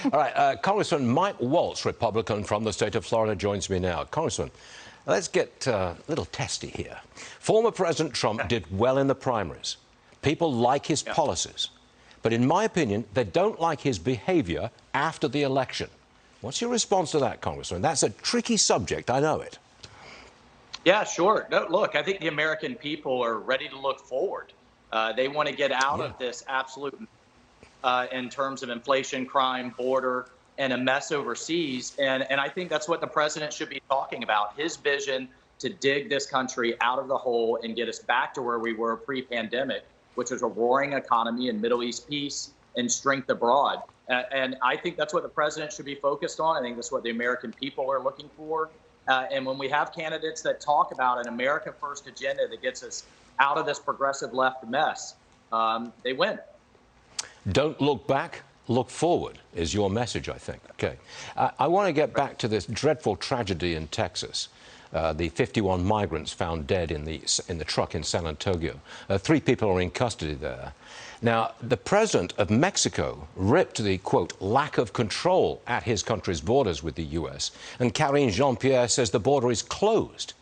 All right, Congressman Mike Waltz, Republican from the state of Florida, joins me now. Congressman, let's get a little testy here. Former President Trump did well in the primaries. People like his policies. But in my opinion, they don't like his behavior after the election. What's your response to that, Congressman? That's a tricky subject, I know it. Yeah, sure. No, look, I think the American people are ready to look forward. They want to get out of this absolute in terms of inflation, crime, border, and a mess overseas. And I think that's what the president should be talking about, his vision to dig this country out of the hole and get us back to where we were pre-pandemic, which was a roaring economy and Middle East peace and strength abroad. And I think that's what the president should be focused on. I think that's what the American people are looking for. And when we have candidates that talk about an America First agenda that gets us out of this progressive left mess, they win. Don't look back, look forward is your message, I think. Okay. I want to get back to this dreadful tragedy in Texas. The 51 migrants found dead in the truck in San Antonio. 3 people are in custody there. Now, the president of Mexico ripped the, quote, lack of control at his country's borders with the U.S., and Karine Jean-Pierre says the border is closed.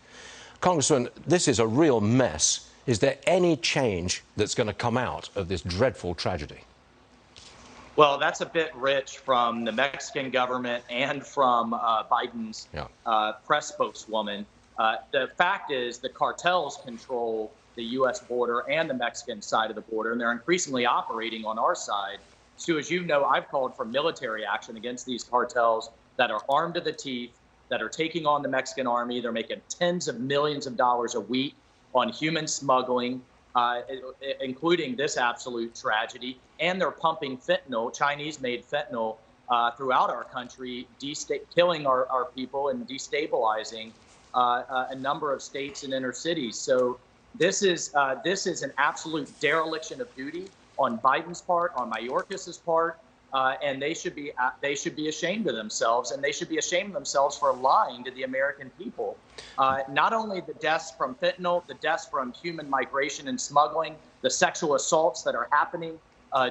Congressman, this is a real mess. Is there any change that's going to come out of this dreadful tragedy? Well, that's a bit rich from the Mexican government and from Biden's press spokeswoman. The fact is the cartels control the U.S. border and the Mexican side of the border, and they're increasingly operating on our side. So, as you know, I've called for military action against these cartels that are armed to the teeth, that are taking on the Mexican army. They're making tens of millions of dollars a week on human smuggling, including this absolute tragedy. And they're pumping fentanyl, Chinese-made fentanyl, throughout our country, killing our people and destabilizing a number of states and inner cities. So this is an absolute dereliction of duty on Biden's part, on Mayorkas' part, and they should be ashamed of themselves, and they should be ashamed of themselves for lying to the American people. Not only the deaths from fentanyl, the deaths from human migration and smuggling, the sexual assaults that are happening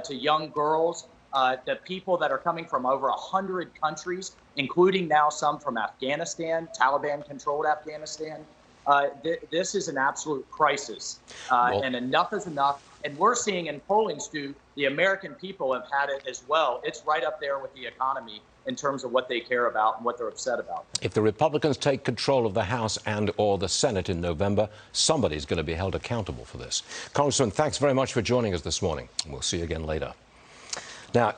to young girls, the people that are coming from over 100 countries, including now some from Afghanistan, Taliban-controlled Afghanistan. This is an absolute crisis, and enough is enough. And we're seeing in polling, Stu, the American people have had it as well. It's right up there with the economy in terms of what they care about and what they're upset about. If the Republicans take control of the House and/or the Senate in November, somebody's going to be held accountable for this. Congressman, thanks very much for joining us this morning. We'll see you again later. Now,